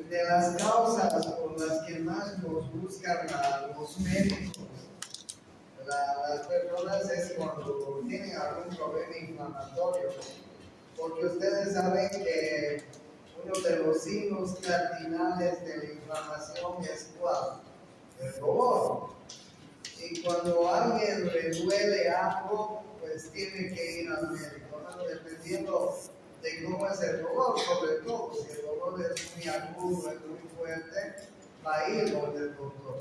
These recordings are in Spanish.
de las causas por las que más nos buscan los médicos, las personas, es cuando tienen algún problema inflamatorio, porque ustedes saben que uno de los signos cardinales de la inflamación es ¿cuál? El dolor. Y cuando a alguien le duele algo, pues tiene que ir al médico, ¿no? Dependiendo de cómo es el dolor, sobre todo si el dolor es muy agudo, es muy fuerte, va a ir donde el doctor.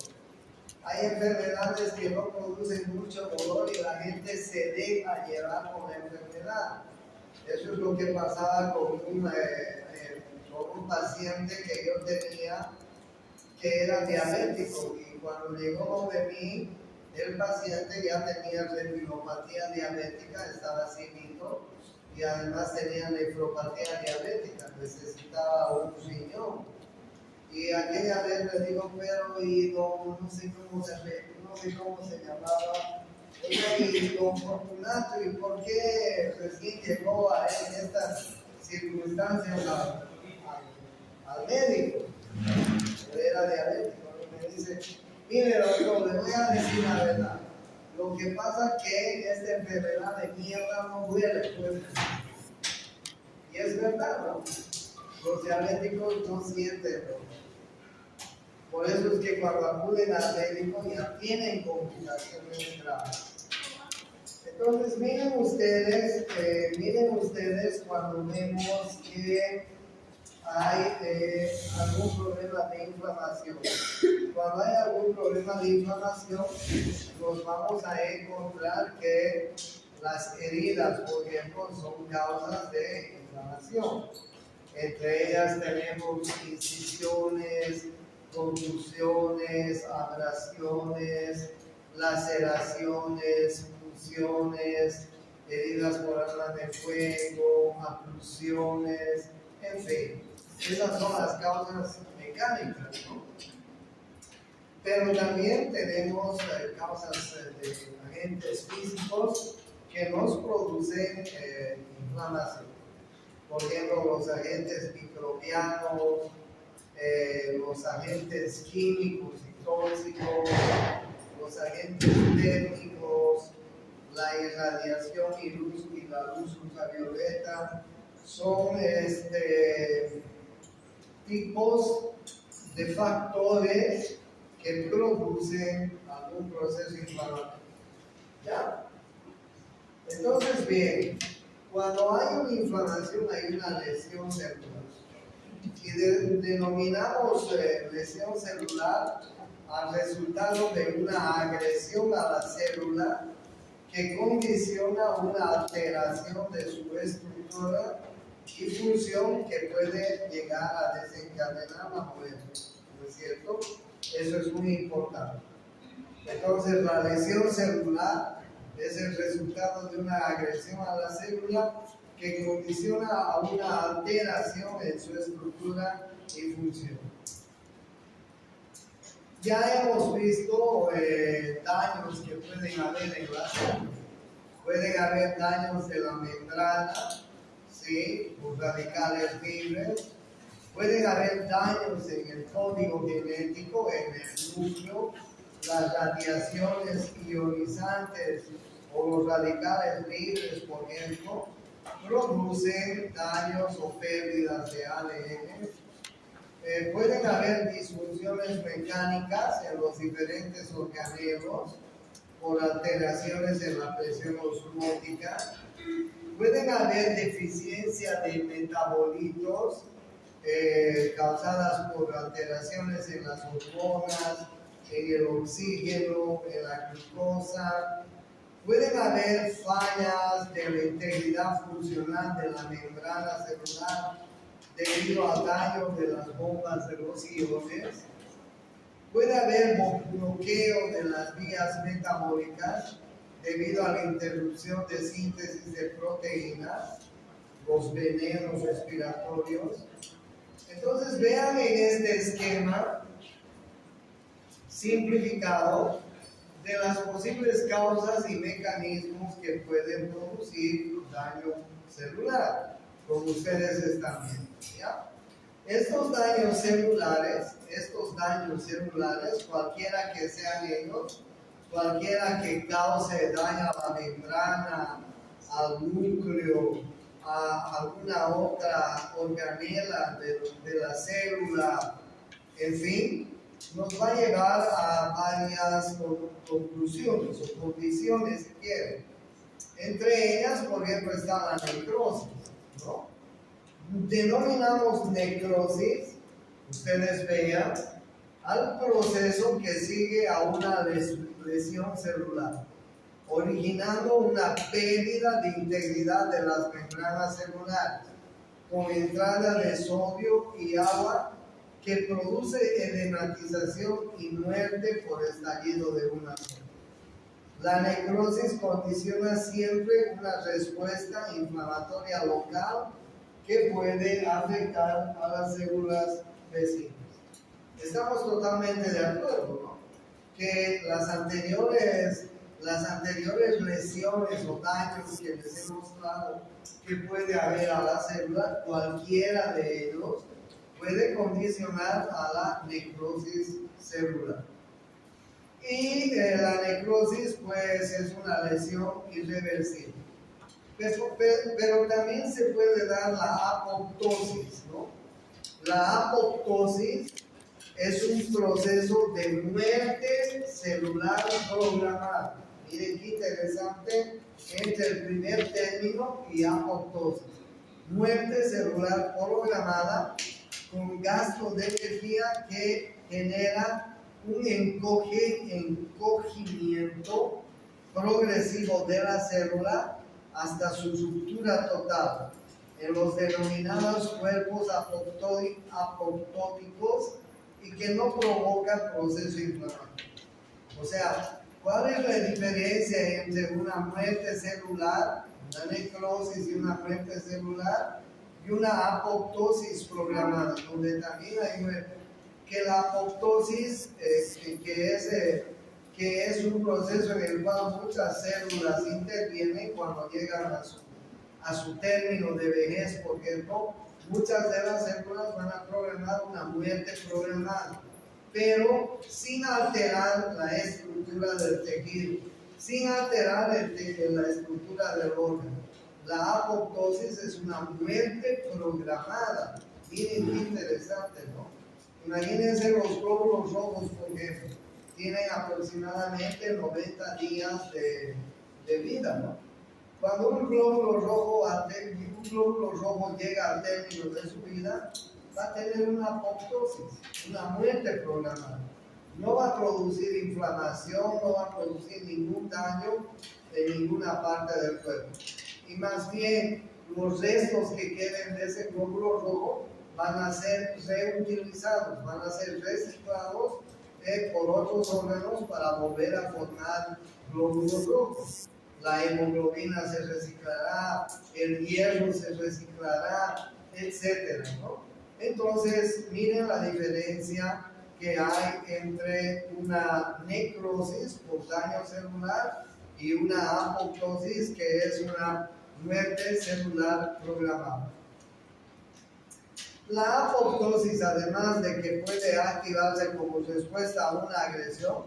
Hay enfermedades que no producen mucho dolor y la gente se deja llevar con la enfermedad. Eso es lo que pasaba con un paciente que yo tenía que era diabético, y cuando llegó de mí, el paciente ya tenía retinopatía diabética, estaba ciego, y además tenía nefropatía diabética, necesitaba un riñón. Y aquella vez le digo, pero y no sé cómo se llamaba, y don Fortunato, ¿y por qué recién llegó a él en estas circunstancias al médico? Él era diabético, y me dice, mire doctor, le voy a decir la verdad, lo que pasa es que esta enfermedad de mierda no duele, pues. Y es verdad, ¿no? Los diabéticos no sienten dolor. Por eso es que cuando acuden al médico ya tienen complicaciones graves. Entonces miren ustedes cuando vemos que hay algún problema de inflamación. Cuando hay algún problema de inflamación, nos vamos a encontrar que las heridas, por ejemplo, son causas de inflamación. Entre ellas tenemos incisiones, contusiones, abrasiones, laceraciones, punciones, heridas por arma de fuego, abluciones, en fin. Esas son las causas mecánicas, ¿no? Pero también tenemos causas de agentes físicos que nos producen inflamación. Por ejemplo, los agentes microbianos, los agentes químicos y tóxicos, los agentes térmicos, la irradiación y la luz ultravioleta son tipos de factores que producen algún proceso inflamatorio. ¿Ya? Entonces, bien, cuando hay una inflamación hay una lesión celular. Y denominamos lesión celular al resultado de una agresión a la célula que condiciona una alteración de su estructura y función que puede llegar a desencadenar la muerte, ¿no es cierto? Eso es muy importante. Entonces, la lesión celular es el resultado de una agresión a la célula que condiciona a una alteración en su estructura y función. Ya hemos visto daños que pueden haber en la célula. Pueden haber daños de la membrana, ¿sí? Por radicales libres. Pueden haber daños en el código genético, en el núcleo. Las radiaciones ionizantes o los radicales libres, por ejemplo, producen daños o pérdidas de ADN. Pueden haber disfunciones mecánicas en los diferentes organelos por alteraciones en la presión osmótica. Pueden haber deficiencia de metabolitos causadas por alteraciones en las hormonas, en el oxígeno, en la glucosa. Pueden haber fallas de la integridad funcional de la membrana celular debido a daño de las bombas de los iones. Puede haber bloqueo de las vías metabólicas debido a la interrupción de síntesis de proteínas, los venenos respiratorios. Entonces vean en este esquema simplificado de las posibles causas y mecanismos que pueden producir daño celular, como ustedes están viendo, ¿ya? Estos daños celulares, cualquiera que sean ellos, cualquiera que cause daño a la membrana, al núcleo, a alguna otra organela de la célula, en fin, nos va a llevar a varias conclusiones o condiciones, si quieren. Entre ellas, por ejemplo, está la necrosis, ¿no? Denominamos necrosis, ustedes vean, al proceso que sigue a una lesión celular, originando una pérdida de integridad de las membranas celulares, con entrada de sodio y agua que produce edematización y muerte por estallido de una célula. La necrosis condiciona siempre una respuesta inflamatoria local que puede afectar a las células vecinas. Estamos totalmente de acuerdo, ¿no? Que las anteriores lesiones o daños que les he mostrado que puede haber a la célula, cualquiera de ellos puede condicionar a la necrosis celular. Y la necrosis pues es una lesión irreversible. Pero también se puede dar la apoptosis, ¿no? La apoptosis es un proceso de muerte celular programada. Miren qué interesante entre el primer término y apoptosis. Muerte celular programada con gasto de energía que genera un encogimiento progresivo de la célula hasta su ruptura total en los denominados cuerpos apoptóticos y que no provocan proceso inflamatorio. O sea, ¿cuál es la diferencia entre una muerte celular, una necrosis y una muerte celular, y una apoptosis programada, donde también hay muerte? Que la apoptosis, que es un proceso en el cual muchas células intervienen cuando llegan a su término de vejez, por ejemplo, muchas de las células van a programar una muerte programada, pero sin alterar la estructura del tejido, sin alterar la estructura del órgano. La apoptosis es una muerte programada. Miren qué interesante, ¿no? Imagínense los glóbulos rojos, por ejemplo, tienen aproximadamente 90 días de vida, ¿no? Cuando un glóbulo rojo llega al término de su vida, va a tener una apoptosis, una muerte programada. No va a producir inflamación, no va a producir ningún daño en ninguna parte del cuerpo. Y más bien, los restos que queden de ese glóbulo rojo van a ser reutilizados, van a ser reciclados por otros órganos para volver a formar glóbulos rojos. La hemoglobina se reciclará, el hierro se reciclará, etcétera, ¿no? Entonces, miren la diferencia que hay entre una necrosis por daño celular y una apoptosis, que es una muerte celular programada. La apoptosis, además de que puede activarse como respuesta a una agresión,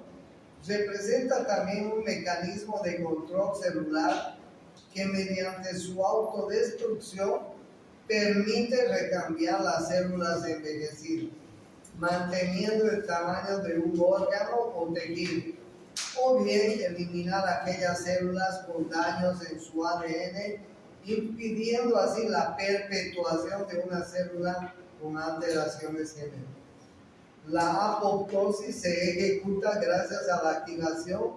representa también un mecanismo de control celular que mediante su autodestrucción permite recambiar las células envejecidas, manteniendo el tamaño de un órgano o tejido, o bien eliminar aquellas células con daños en su ADN, impidiendo así la perpetuación de una célula con alteraciones genéticas. La apoptosis se ejecuta gracias a la activación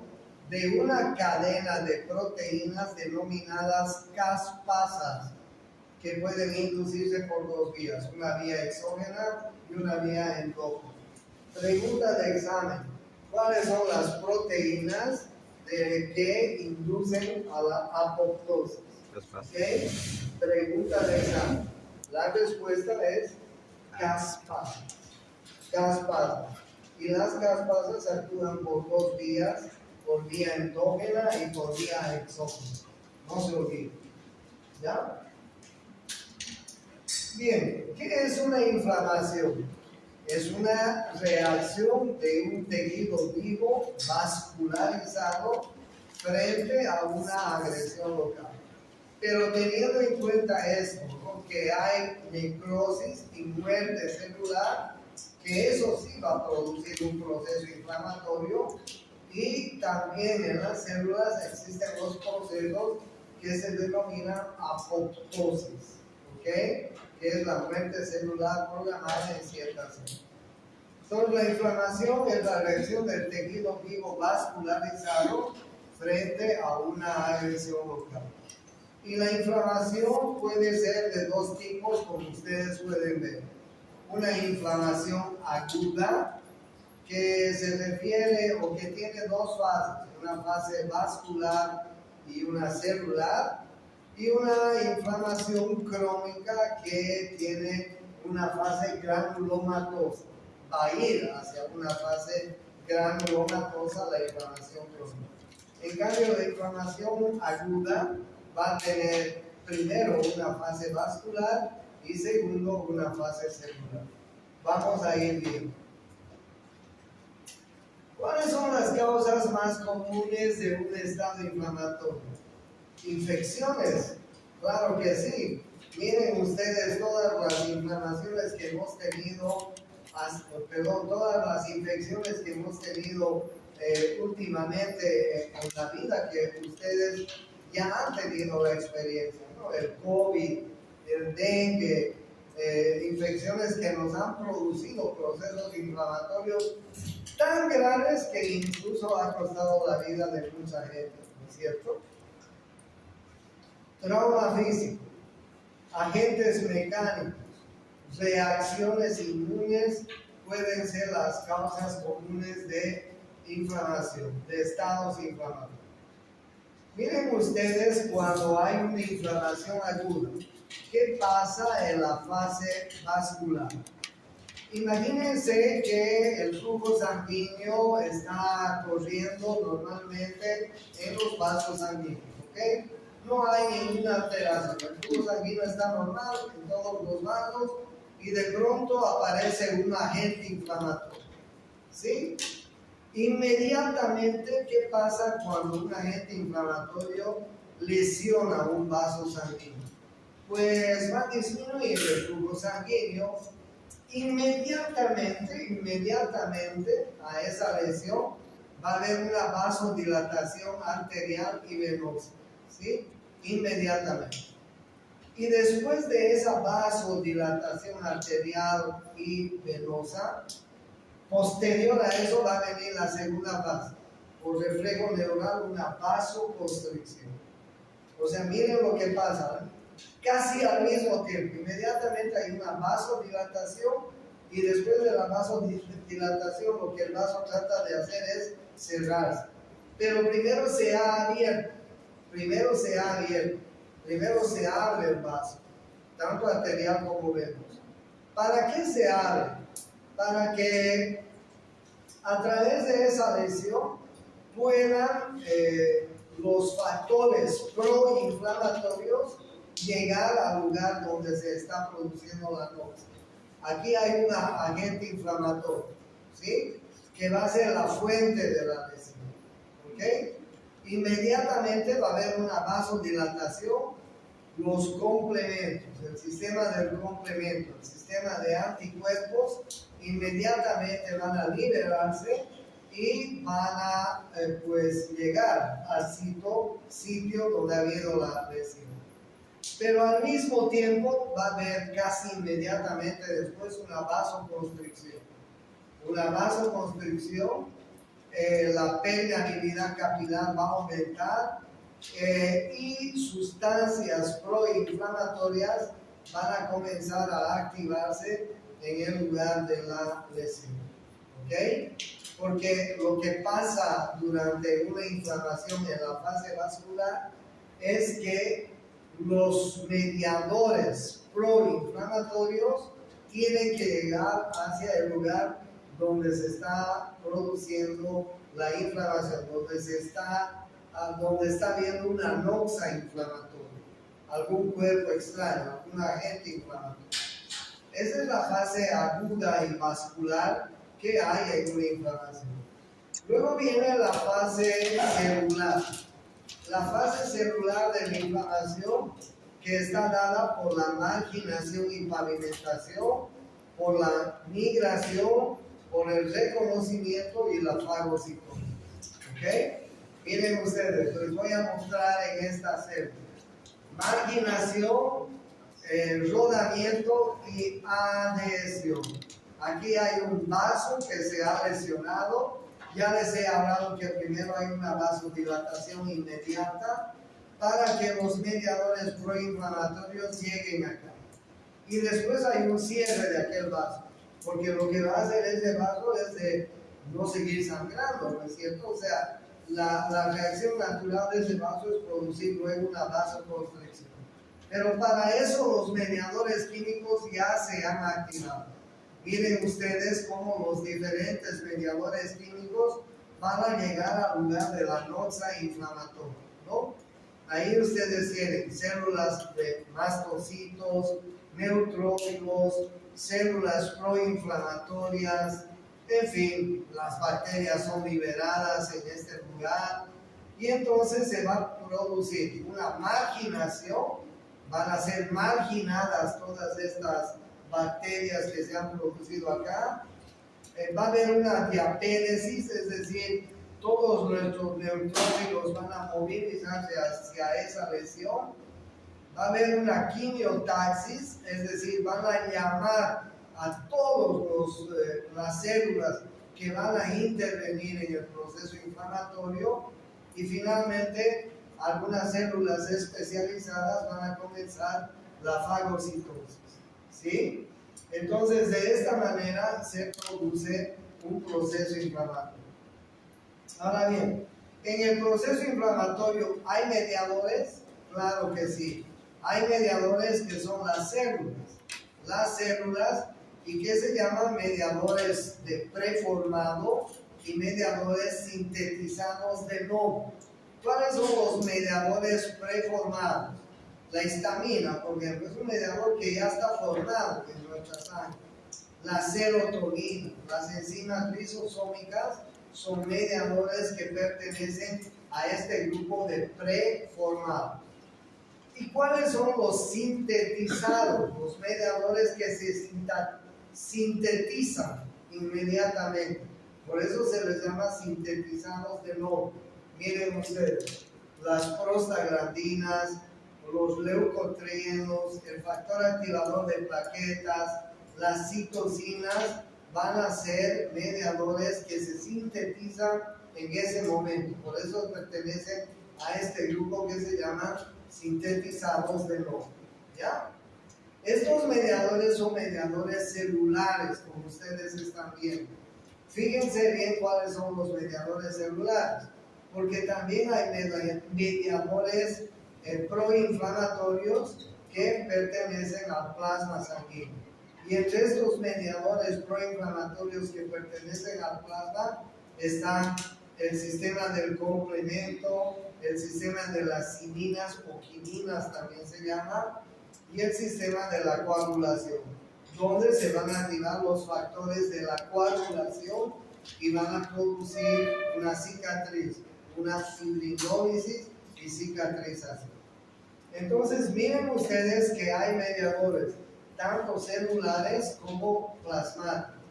de una cadena de proteínas denominadas caspasas, que pueden inducirse por dos vías, una vía exógena y una vía endógena. Pregunta de examen: ¿cuáles son las proteínas que inducen a la apoptosis? ¿Okay? Pregunta de examen. La respuesta es caspasas. Y las caspasas actúan por dos vías, por vía endógena y por vía exógena. No se olviden. ¿Ya? Bien, ¿qué es una inflamación? Es una reacción de un tejido vivo vascularizado frente a una agresión local. Pero teniendo en cuenta esto, ¿no?, que hay necrosis y muerte celular, que eso sí va a producir un proceso inflamatorio, y también en las células existen los procesos que se denominan apoptosis, ¿ok?, que es la muerte celular programada en ciertas células. Entonces, la inflamación es la reacción del tejido vivo vascularizado frente a una agresión local. Y la inflamación puede ser de dos tipos, como ustedes pueden ver. Una inflamación aguda, que se refiere o que tiene dos fases, una fase vascular y una celular, y una inflamación crónica que tiene una fase granulomatosa. Va a ir hacia una fase granulomatosa la inflamación crónica. En cambio, la inflamación aguda va a tener primero una fase vascular y segundo una fase celular. Vamos a ir viendo. ¿Cuáles son las causas más comunes de un estado inflamatorio? Infecciones, claro que sí. Miren ustedes todas las inflamaciones que hemos tenido, todas las infecciones que hemos tenido últimamente en la vida, que ustedes ya han tenido la experiencia, ¿no? El COVID, el dengue, infecciones que nos han producido procesos inflamatorios tan graves que incluso ha costado la vida de mucha gente, ¿no es cierto? Trauma físico, agentes mecánicos, reacciones inmunes pueden ser las causas comunes de inflamación, de estados inflamatorios. Miren ustedes cuando hay una inflamación aguda, ¿qué pasa en la fase vascular? Imagínense que el flujo sanguíneo está corriendo normalmente en los vasos sanguíneos, ¿ok? No hay ninguna alteración, el flujo sanguíneo está normal en todos los vasos y de pronto aparece un agente inflamatorio, ¿sí? Inmediatamente, ¿qué pasa cuando un agente inflamatorio lesiona un vaso sanguíneo? Pues va a disminuir el flujo sanguíneo. Inmediatamente a esa lesión va a haber una vasodilatación arterial y venosa, ¿sí? Inmediatamente. Y después de esa vasodilatación arterial y venosa, posterior a eso va a venir la segunda fase, por reflejo neural, una vasoconstricción. O sea, miren lo que pasa, ¿eh? Casi al mismo tiempo, inmediatamente hay una vasodilatación y después de la vasodilatación lo que el vaso trata de hacer es cerrarse. Pero primero se ha abierto, primero se abre el vaso, tanto arterial como venoso. ¿Para qué se abre? Para que a través de esa lesión puedan los factores proinflamatorios llegar al lugar donde se está produciendo la toxina. Aquí hay un agente inflamatorio, ¿sí?, que va a ser la fuente de la lesión, ¿ok? Inmediatamente va a haber una vasodilatación, los complementos, el sistema del complemento, el sistema de anticuerpos, inmediatamente van a liberarse y van a pues llegar al sitio donde ha habido la lesión. Pero al mismo tiempo va a haber casi inmediatamente después una vasoconstricción. Una vasoconstricción, la permeabilidad capilar va a aumentar y sustancias proinflamatorias van a comenzar a activarse en el lugar de la lesión. ¿Ok? Porque lo que pasa durante una inflamación en la fase vascular es que los mediadores proinflamatorios tienen que llegar hacia el lugar donde se está produciendo la inflamación, donde está habiendo una noxa inflamatoria, algún cuerpo extraño, algún agente inflamatorio. Esa es la fase aguda y vascular que hay en una inflamación. Luego viene la fase celular. La fase celular de la inflamación, que está dada por la marginación y pavimentación, por la migración, por el reconocimiento y la fagocitosis. ¿Ok? Miren ustedes, les voy a mostrar en esta célula. Marginación, rodamiento y adhesión. Aquí hay un vaso que se ha lesionado. Ya les he hablado que primero hay una vasodilatación inmediata para que los mediadores proinflamatorios lleguen acá. Y después hay un cierre de aquel vaso, porque lo que va a hacer ese vaso es de no seguir sangrando, ¿no es cierto? O sea, la reacción natural de ese vaso es producir luego una vasoconstricción. Pero para eso los mediadores químicos ya se han activado. Miren ustedes cómo los diferentes mediadores químicos van a llegar al lugar de la noxa inflamatoria, ¿no? Ahí ustedes tienen células de mastocitos, neutrófilos, células proinflamatorias, en fin, las bacterias son liberadas en este lugar y entonces se va a producir una marginación, van a ser marginadas todas estas bacterias que se han producido acá, va a haber una diapénesis, es decir, todos nuestros neutrófilos van a movilizarse hacia esa lesión, va a haber una quimiotaxis, es decir, van a llamar a todas las células que van a intervenir en el proceso inflamatorio y finalmente algunas células especializadas van a comenzar la fagocitosis, ¿sí? Entonces, de esta manera se produce un proceso inflamatorio. Ahora bien, en el proceso inflamatorio, ¿hay mediadores? Claro que sí. Hay mediadores que son las células y que se llaman mediadores de preformado y mediadores sintetizados de nuevo. ¿Cuáles son los mediadores preformados? La histamina, por ejemplo, es un mediador que ya está formado en nuestra sangre. La serotonina, las enzimas lisosómicas son mediadores que pertenecen a este grupo de preformados. ¿Y cuáles son los sintetizados? Los mediadores que se sintetizan inmediatamente. Por eso se les llama sintetizados de nuevo. Miren ustedes, las prostaglandinas, los leucotrienos, el factor activador de plaquetas, las citocinas van a ser mediadores que se sintetizan en ese momento. Por eso pertenecen a este grupo que se llama sintetizados de nuevo. ¿Ya? Estos mediadores son mediadores celulares, como ustedes están viendo. Fíjense bien cuáles son los mediadores celulares, porque también hay mediadores proinflamatorios que pertenecen al plasma sanguíneo. Y entre estos mediadores proinflamatorios que pertenecen al plasma están el sistema del complemento, el sistema de las ciminas o quininas también se llama, y el sistema de la coagulación, donde se van a activar los factores de la coagulación y van a producir una cicatriz, una fibrinólisis y cicatrización. Entonces miren ustedes que hay mediadores, tanto celulares como plasmáticos.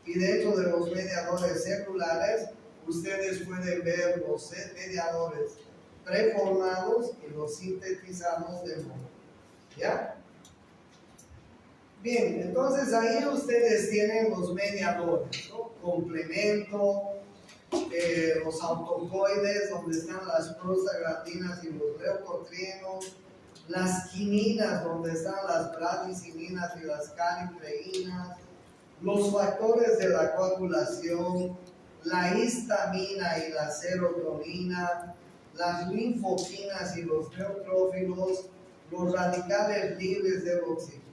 Y dentro de los mediadores celulares, ustedes pueden ver los mediadores preformados y los sintetizados de nuevo. ¿Ya? Bien, entonces ahí ustedes tienen los mediadores, ¿no? Complemento, los autocoides, donde están las prostaglandinas y los leucotrienos, las quininas, donde están las bradicininas y las calicreínas, los factores de la coagulación, la histamina y la serotonina, las linfoquinas y los neutrófilos, los radicales libres del oxígeno.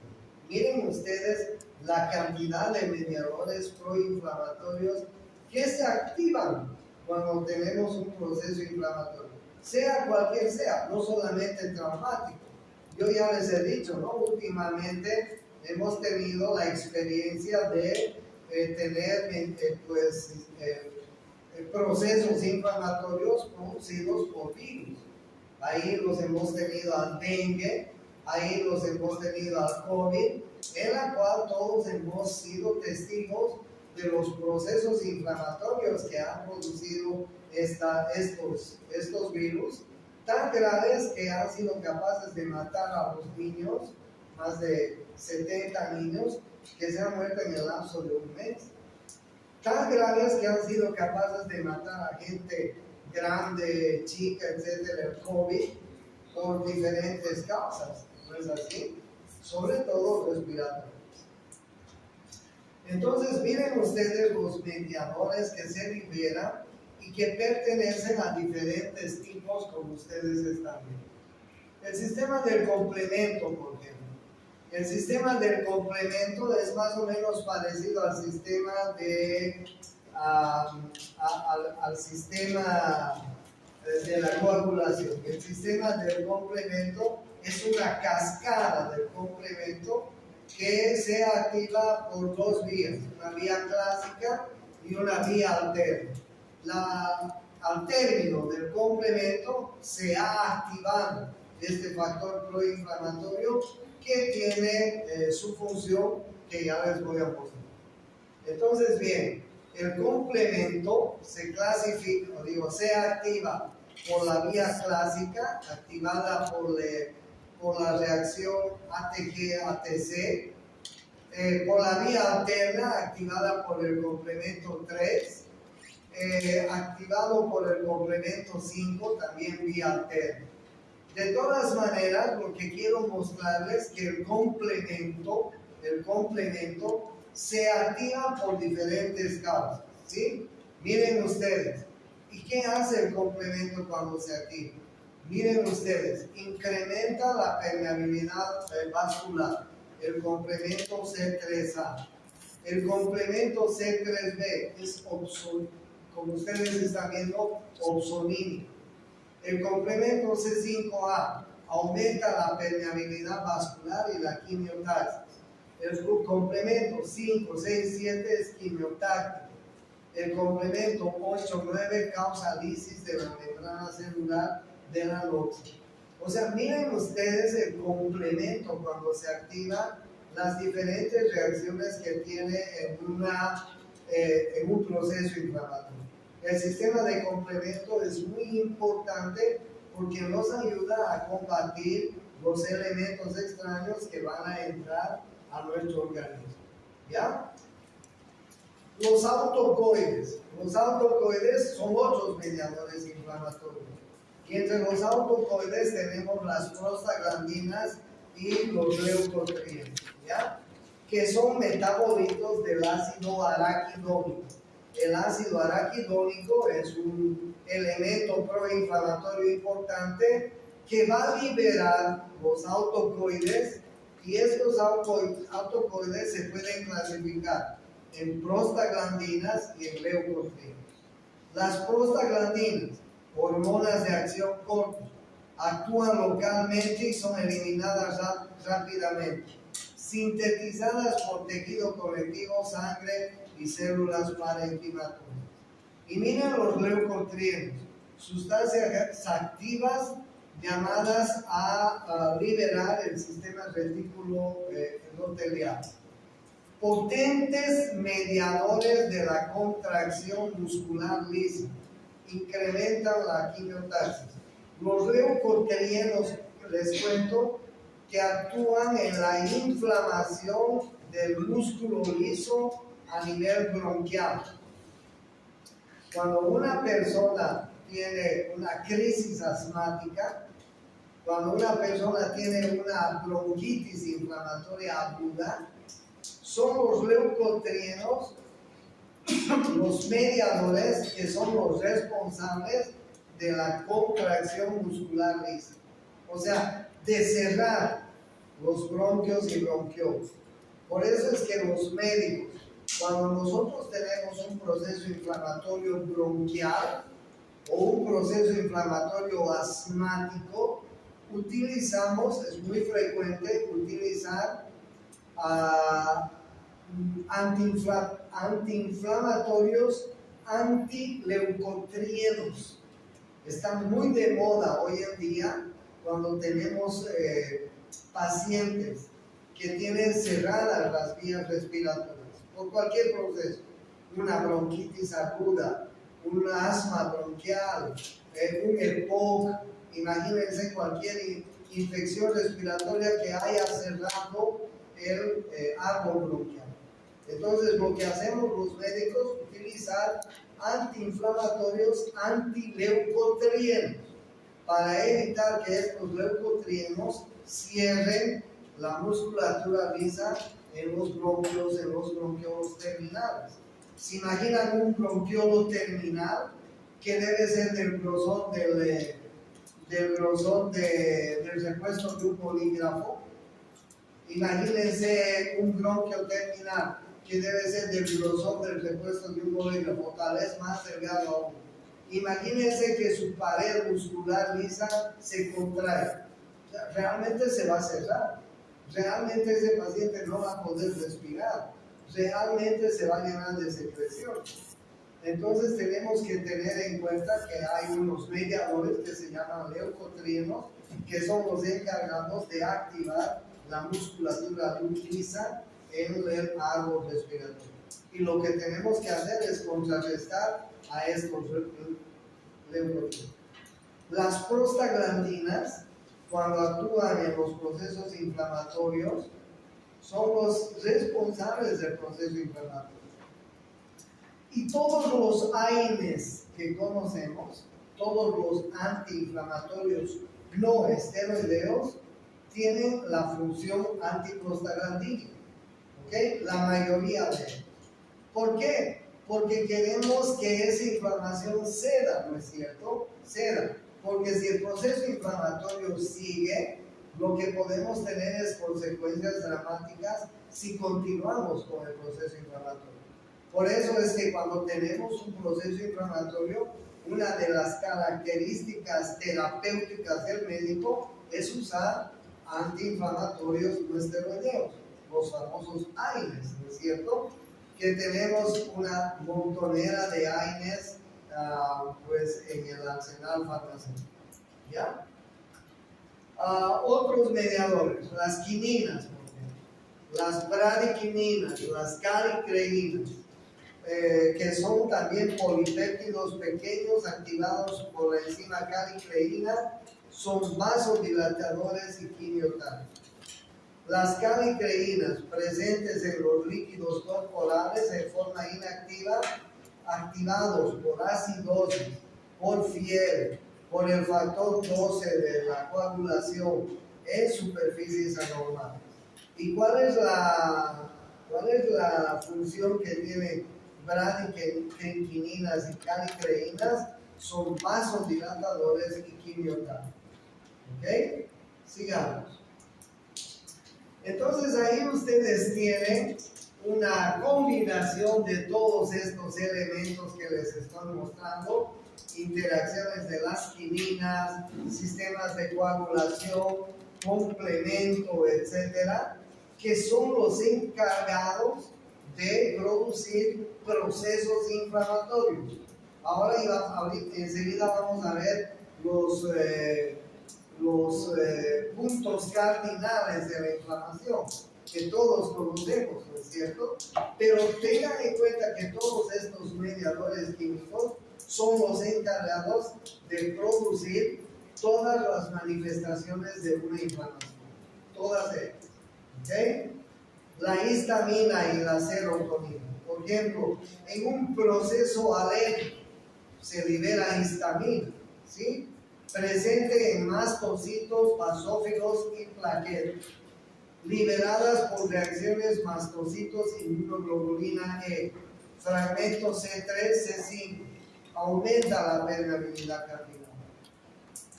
Miren ustedes la cantidad de mediadores proinflamatorios que se activan cuando tenemos un proceso inflamatorio, sea cualquier sea, no solamente traumático. Yo ya les he dicho, ¿no? Últimamente hemos tenido la experiencia de tener procesos inflamatorios producidos por virus. Ahí los hemos tenido al dengue, ahí los hemos tenido al COVID, en la cual todos hemos sido testigos de los procesos inflamatorios que han producido estos virus, tan graves que han sido capaces de matar a los niños, más de 70 niños que se han muerto en el lapso de un mes. Tan graves que han sido capaces de matar a gente grande, chica, etcétera, el COVID, por diferentes causas, ¿no es así? Sobre todo respiratorios. Entonces, miren ustedes los mediadores que se liberan y que pertenecen a diferentes tipos, como ustedes están viendo. El sistema del complemento, por ejemplo. El sistema del complemento es más o menos parecido al sistema al sistema de la coagulación. El sistema del complemento es una cascada del complemento que se activa por dos vías, una vía clásica y una vía alterna. Al término del complemento se ha activado este factor proinflamatorio que tiene su función que ya les voy a mostrar. Entonces, bien, el complemento se clasifica, se activa por la vía clásica, activada por la reacción ATG-ATC, por la vía alterna, activada por el complemento 3, activado por el complemento 5, también vía alterna. De todas maneras, lo que quiero mostrarles es que el complemento se activa por diferentes causas, ¿sí? Miren ustedes, ¿y qué hace el complemento cuando se activa? Miren ustedes, incrementa la permeabilidad vascular, el complemento C3A. El complemento C3B es, como ustedes están viendo, opsonímico. El complemento C5A aumenta la permeabilidad vascular y la quimiotaxis. El complemento 5, 6, 7 es quimiotáctico. El complemento 8, 9 causa lisis de la membrana celular de la loxia. O sea, miren ustedes el complemento cuando se activa, las diferentes reacciones que tiene en un proceso inflamatorio. El sistema de complemento es muy importante porque nos ayuda a combatir los elementos extraños que van a entrar a nuestro organismo. ¿Ya? Los autocoides. Los autocoides son otros mediadores inflamatorios. Y entre los autocoides tenemos las prostaglandinas y los leucotrienos, ¿ya? Que son metabolitos del ácido araquidónico. El ácido araquidónico es un elemento proinflamatorio importante que va a liberar los autocoides, y estos autocoides se pueden clasificar en prostaglandinas y en leucotrienos. Las prostaglandinas, hormonas de acción corta, actúan localmente y son eliminadas rápidamente, sintetizadas por tejido conectivo, sangre y células parenquimatoras. Y miren los leucotrienos, sustancias activas llamadas a liberar el sistema retículo endotelial. Potentes mediadores de la contracción muscular lisa, incrementan la quimiotaxis. Los leucotrienos, les cuento, que actúan en la inflamación del músculo liso a nivel bronquial. Cuando una persona tiene una crisis asmática, cuando una persona tiene una bronquitis inflamatoria aguda, son los leucotrienos los mediadores que son los responsables de la contracción muscular lisa. O sea, de cerrar los bronquios y bronquiolos. Por eso es que los médicos, cuando nosotros tenemos un proceso inflamatorio bronquial o un proceso inflamatorio asmático, es muy frecuente utilizar ah, antiinflamatorios, antileucotrienos. Están muy de moda hoy en día cuando tenemos pacientes que tienen cerradas las vías respiratorias por cualquier proceso, una bronquitis aguda, un asma bronquial, un EPOC, imagínense cualquier infección respiratoria que haya cerrado el árbol bronquial. Entonces lo que hacemos los médicos es utilizar antiinflamatorios, antileucotrienos, para evitar que estos leucotrienos cierren la musculatura lisa en los bronquiolos terminales. ¿Se imaginan un bronquiolo terminal que debe ser del grosor del repuesto de un bolígrafo? Imagínense un bronquio terminal que debe ser del grosor del repuesto de un bolígrafo, tal vez más delgado aún. Imagínense que su pared muscular lisa se contrae. Realmente se va a cerrar. Realmente ese paciente no va a poder respirar. Realmente se va a llenar de secreción. Entonces tenemos que tener en cuenta que hay unos mediadores que se llaman leucotrienos, que son los encargados de activar la musculatura lisa en el árbol respiratorio. Y lo que tenemos que hacer es contrarrestar a estos leucotrienos. Las prostaglandinas, cuando actúan en los procesos inflamatorios, son los responsables del proceso inflamatorio. Y todos los AINES que conocemos, todos los antiinflamatorios no esteroideos, tienen la función antiprostaglandínica. ¿Okay? La mayoría de ellos. ¿Por qué? Porque queremos que esa inflamación ceda, ¿no es cierto? Ceda. Porque si el proceso inflamatorio sigue, lo que podemos tener es consecuencias dramáticas si continuamos con el proceso inflamatorio. Por eso es que cuando tenemos un proceso inflamatorio, una de las características terapéuticas del médico es usar antiinflamatorios no esteroideos, los famosos AINES, ¿no es cierto? Que tenemos una montonera de AINES pues en el arsenal farmacéutico. ¿Ya? Otros mediadores, las quininas, por ejemplo, las bradiquininas, las calicreínas, que son también polipéptidos pequeños activados por la enzima calicreína, son vasodilatadores y quimiotánicos. Las calicreínas presentes en los líquidos corporales en forma inactiva, activados por acidosis, por fiebre, por el factor 12 de la coagulación en superficies anormales. ¿Y cuál es la función que tienen bradiquininas y calicreínas? Son vasodilatadores y quimiotánicos. ¿Ok? Sigamos. Entonces ahí ustedes tienen una combinación de todos estos elementos que les estoy mostrando, interacciones de las quininas, sistemas de coagulación, complemento, etcétera, que son los encargados de producir procesos inflamatorios. Ahora enseguida vamos a ver los puntos cardinales de la inflamación, que todos conocemos, ¿no es cierto? Pero tengan en cuenta que todos estos mediadores químicos son los encargados de producir todas las manifestaciones de una inflamación, todas ellas. ¿Okay? La histamina y la serotonina. Por ejemplo, en un proceso alérgico se libera histamina, ¿sí? Presente en mastocitos, basófilos y plaquetas, liberadas por reacciones mastocitos, inmunoglobulina E, fragmento C3, C5, aumenta la permeabilidad capilar.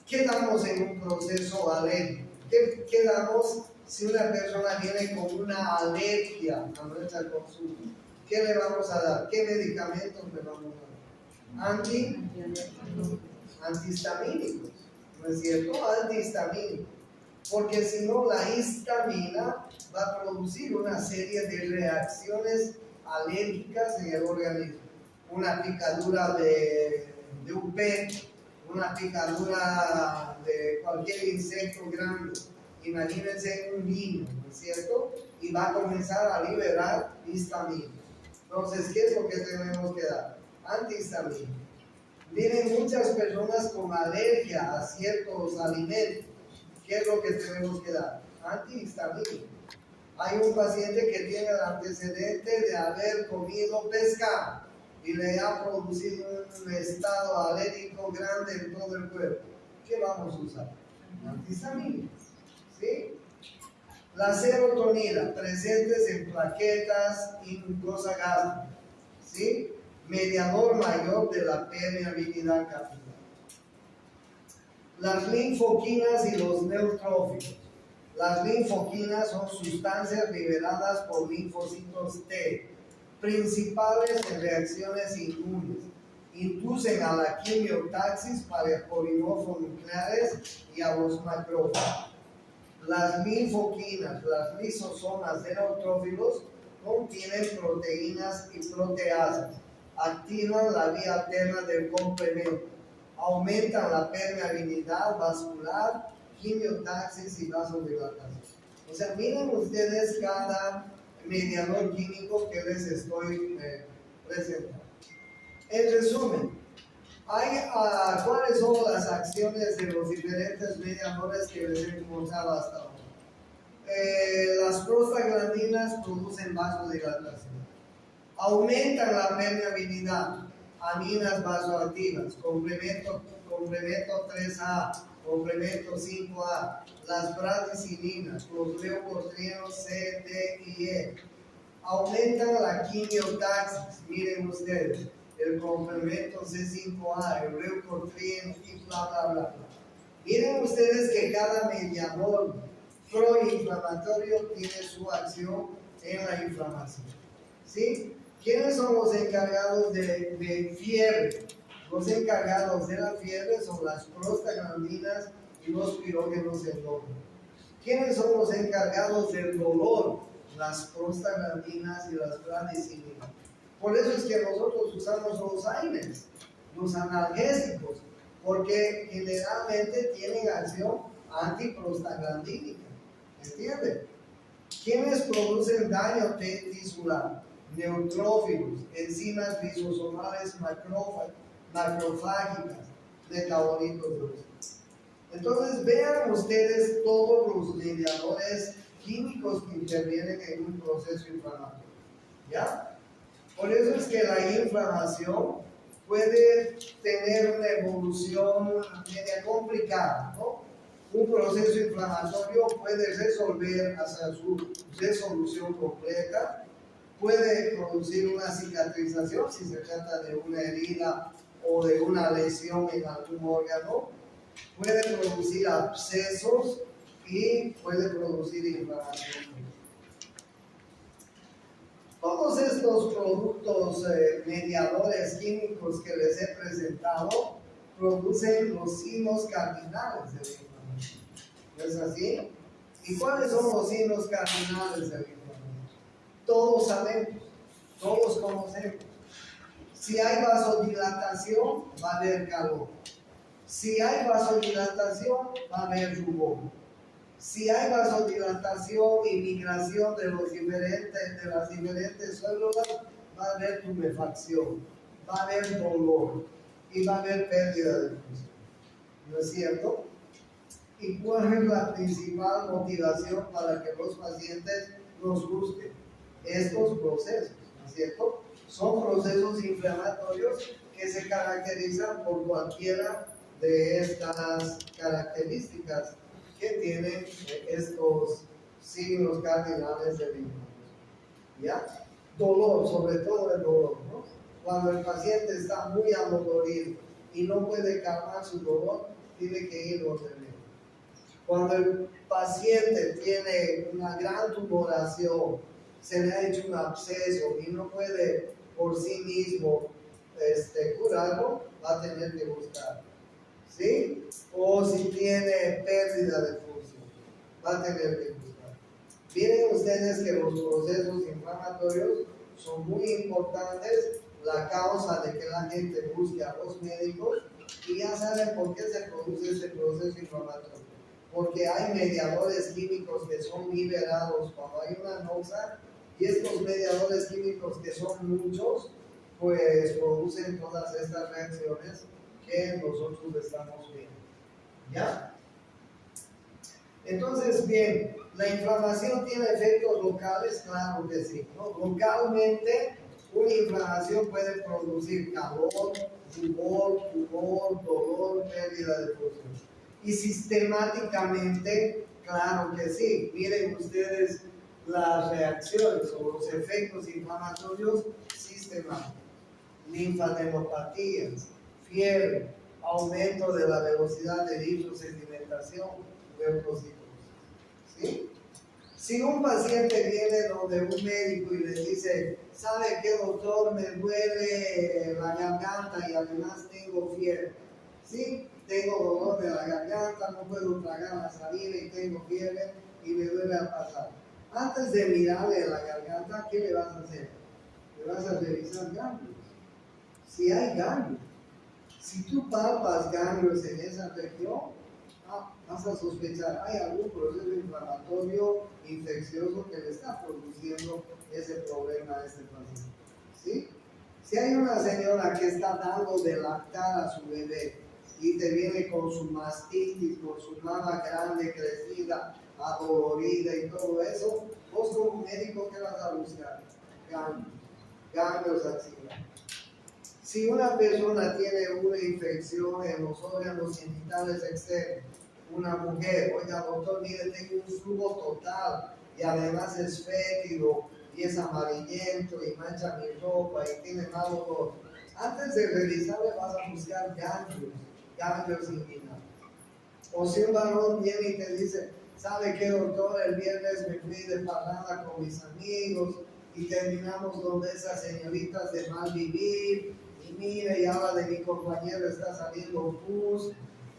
¿Qué damos en un proceso alérgico? ¿Qué damos si una persona viene con una alergia a nuestra consulta? ¿Qué le vamos a dar? ¿Qué medicamentos le vamos a dar? Antihistamínicos, ¿no es cierto? Antihistamínicos. porque si no la histamina va a producir una serie de reacciones alérgicas en el organismo. Una picadura de un pet, una picadura de cualquier insecto grande. Imagínense un niño, ¿no es cierto? Y va a comenzar a liberar histamina. Entonces, ¿qué es lo que tenemos que dar? Antihistamina. Vienen muchas personas con alergia a ciertos alimentos. ¿Qué es lo que tenemos que dar? Antihistamina. Hay un paciente que tiene el antecedente de haber comido pescado y le ha producido un estado alérgico grande en todo el cuerpo. ¿Qué vamos a usar? Antihistamina. ¿Sí? La serotonina, presentes en plaquetas y mucosa gástrica. ¿Sí? Mediador mayor de la permeabilidad capilar. Las linfoquinas y los neutrófilos. Las linfoquinas son sustancias liberadas por linfocitos T, principales en reacciones inmunes. Inducen a la quimiotaxis para polimorfos nucleares y a los macrófagos. Las linfoquinas, las lisosomas de neutrófilos, contienen proteínas y proteasas. Activan la vía alterna del complemento. Aumentan la permeabilidad vascular, quimiotaxis y vasodilatación. O sea, miren ustedes cada mediador químico que les estoy presentando. En resumen, ¿cuáles son las acciones de los diferentes mediadores que les he mostrado hasta ahora? Las prostaglandinas producen vasodilatación. Aumentan la permeabilidad. Aminas vasoactivas, complemento 3A, complemento 5A, las bradicininas, los leucotrienos C, D y E. Aumentan la quimiotaxis, miren ustedes, el complemento C5A, el leucotrieno y bla, bla, bla, bla. Miren ustedes que cada mediador proinflamatorio tiene su acción en la inflamación. ¿Sí? ¿Quiénes son los encargados de fiebre? Los encargados de la fiebre son las prostaglandinas y los pirógenos endógenos. ¿Quiénes son los encargados del dolor? Las prostaglandinas y las bradicininas. Por eso es que nosotros usamos los AINES, los analgésicos, porque generalmente tienen acción antiprostaglandínica. ¿Entienden? ¿Quiénes producen daño tisular? Neutrófilos, enzimas lisosomales macrofágicas, metabolitos gruesos. Entonces vean ustedes todos los mediadores químicos que intervienen en un proceso inflamatorio. ¿Ya? Por eso es que la inflamación puede tener una evolución media complicada, ¿no? Un proceso inflamatorio puede resolver hasta su resolución completa, puede producir una cicatrización si se trata de una herida o de una lesión en algún órgano, puede producir abscesos y puede producir inflamación. Todos estos productos mediadores químicos que les he presentado producen los signos cardinales de la inflamación. ¿No es así? ¿Y cuáles son los signos cardinales de la inflamación? Todos sabemos, todos conocemos. Si hay vasodilatación, va a haber calor. Si hay vasodilatación, va a haber rubor. Si hay vasodilatación y migración de las diferentes células, va a haber tumefacción, va a haber dolor y va a haber pérdida de función. ¿No es cierto? ¿Y cuál es la principal motivación para que los pacientes nos busquen? Estos procesos, ¿no es cierto? Son procesos inflamatorios que se caracterizan por cualquiera de estas características que tienen estos signos cardinales de la inflamación. ¿Ya? Dolor, sobre todo el dolor, ¿no? Cuando el paciente está muy adolorido y no puede calmar su dolor, tiene que ir donde el médico. Cuando el paciente tiene una gran tumoración, se le ha hecho un absceso y no puede por sí mismo curarlo, va a tener que buscar. ¿Sí? O si tiene pérdida de función. va a tener que buscar. Miren ustedes que los procesos inflamatorios son muy importantes, la causa de que la gente busque a los médicos, y ya saben por qué se produce este proceso inflamatorio. Porque hay mediadores químicos que son liberados cuando hay una noxa, y estos mediadores químicos, que son muchos, pues producen todas estas reacciones que nosotros estamos viendo. ¿Ya? Entonces, bien, ¿la inflamación tiene efectos locales? Claro que sí, ¿no? Localmente, una inflamación puede producir calor, rubor, tumor, dolor, pérdida de función. Y sistemáticamente, claro que sí. Miren ustedes las reacciones o los efectos inflamatorios sistemáticos. Linfadenopatías, fiebre, aumento de la velocidad de eritrosedimentación, leucocitos. ¿Sí? Si un paciente viene donde un médico y le dice, ¿sabe qué, doctor? Me duele la garganta y además tengo fiebre. ¿Sí? Tengo dolor de la garganta, no puedo tragar la saliva y tengo fiebre y me duele al pasar. Antes de mirarle la garganta, ¿qué le vas a hacer? Le vas a revisar ganglios. Si hay ganglios, si tú palpas ganglios en esa región, vas a sospechar, hay algún proceso inflamatorio infeccioso que le está produciendo ese problema a este paciente. ¿Sí? Si hay una señora que está dando de lactar a su bebé y te viene con su mastitis, con su mama grande, crecida, adolorida y todo eso, vos como médico, ¿qué vas a buscar? Ganglios axilares. Si una persona tiene una infección en los órganos genitales externos, una mujer, oiga doctor, mire, tengo un flujo total y además es fétido y es amarillento y mancha mi ropa y tiene mal olor, antes de revisarle vas a buscar ganglios inguinales. O si un varón viene y te dice, ¿sabe qué, doctor? El viernes me fui de parranda con mis amigos y terminamos donde esas señoritas de mal vivir, y mire, y ahora de mi compañero está saliendo pus.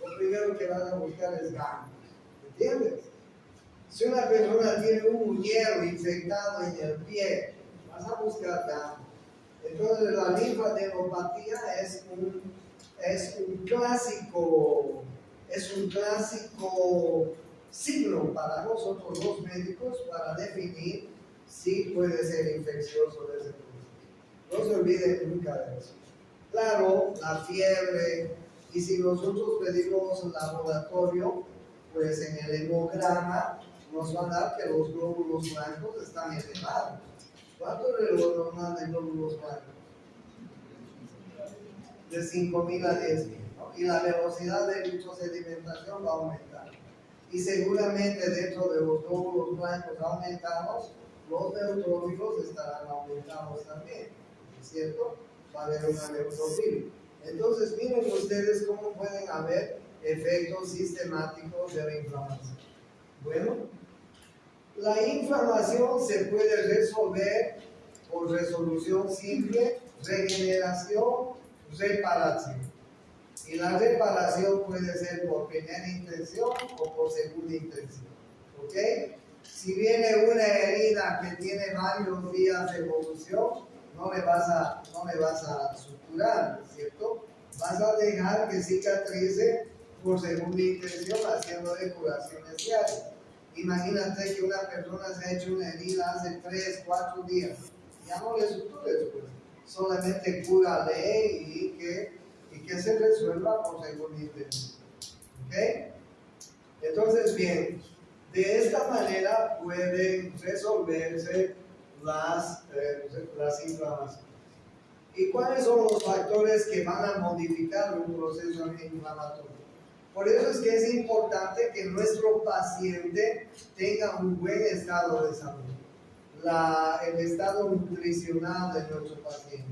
Lo primero que vas a buscar es ganglios. ¿Entiendes? Si una persona tiene un uñero infectado en el pie, vas a buscar ganglios. Entonces la linfadenopatía es un clásico signo para nosotros los médicos para definir si puede ser infeccioso de ese proceso. No se olviden nunca de eso. Claro, la fiebre, y si nosotros pedimos laboratorio, pues en el hemograma nos van a dar que los glóbulos blancos están elevados. ¿Cuánto es lo normal de glóbulos blancos? De 5.000 a 10.000, ¿no? Y la velocidad de eritrosedimentación va a aumentar. Y seguramente dentro de los glóbulos blancos aumentados, los neutrófilos estarán aumentados también, ¿cierto? Va a haber una neutrofilia. Entonces, miren ustedes cómo pueden haber efectos sistemáticos de la inflamación. Bueno, la inflamación se puede resolver por resolución simple, regeneración, reparación. Y la reparación puede ser por primera intención o por segunda intención. ¿Ok? Si viene una herida que tiene varios días de evolución, no le vas a suturar, ¿cierto? Vas a dejar que cicatrice por segunda intención, haciéndole curaciones diarias. Imagínate que una persona se ha hecho una herida hace 3, 4 días. Ya no le sutures, pues. Solamente cúrale y que se resuelva por segunda intención. ¿Ok? Entonces, bien, de esta manera pueden resolverse las inflamaciones. ¿Y cuáles son los factores que van a modificar un proceso inflamatorio? Por eso es que es importante que nuestro paciente tenga un buen estado de salud. El estado nutricional de nuestro paciente,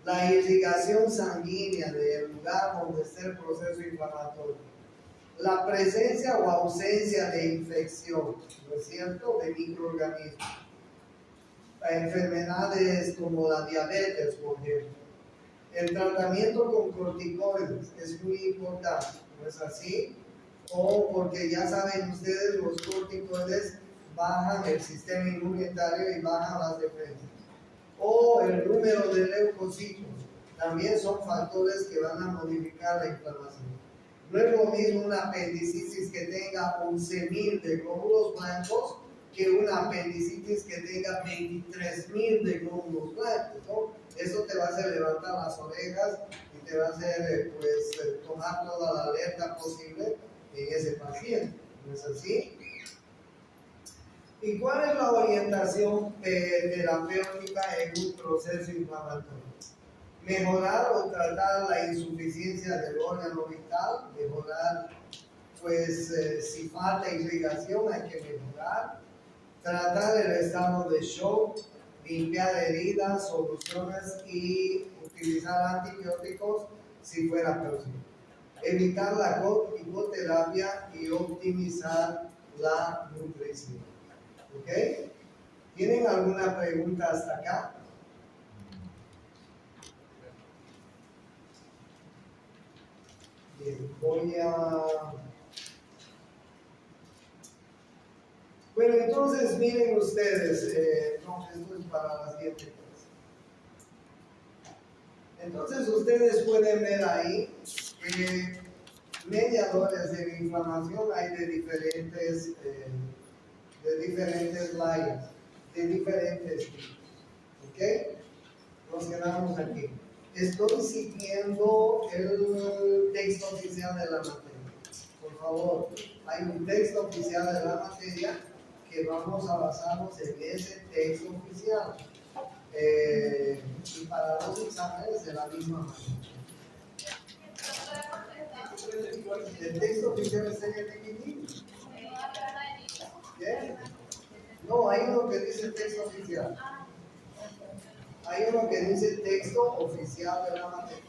la irrigación sanguínea del lugar donde está el proceso inflamatorio, la presencia o ausencia de infección, ¿no es cierto?, de microorganismos, enfermedades como la diabetes, por ejemplo. El tratamiento con corticoides es muy importante, ¿no es así? o porque ya saben ustedes, los corticoides bajan el sistema inmunitario y bajan las defensas, o el número de leucocitos, también son factores que van a modificar la inflamación. No es lo mismo una apendicitis que tenga 11.000 de glóbulos blancos que una apendicitis que tenga 23.000 de glóbulos blancos, ¿no? Eso te va a hacer levantar las orejas y te va a hacer tomar toda la alerta posible en ese paciente, ¿no es así? ¿Y cuál es la orientación terapéutica en un proceso inflamatorio? Mejorar o tratar la insuficiencia del órgano vital, mejorar, si falta irrigación hay que mejorar, tratar el estado de shock, limpiar heridas, soluciones y utilizar antibióticos si fuera posible. Evitar la hipoterapia y optimizar la nutrición. ¿Ok? ¿Tienen alguna pregunta hasta acá? Bien, Bueno, entonces miren ustedes, esto es para la siguiente clase. Entonces ustedes pueden ver ahí que mediadores de inflamación hay de diferentes layers, de diferentes tipos. ¿Ok? Nos quedamos aquí. Estoy siguiendo el texto oficial de la materia. Por favor, hay un texto oficial de la materia que vamos a basarnos en ese texto oficial. Y para los exámenes de la misma manera. El texto oficial está en el pequeñito. ¿Qué? No, hay uno que dice texto oficial. Hay uno que dice texto oficial de la materia.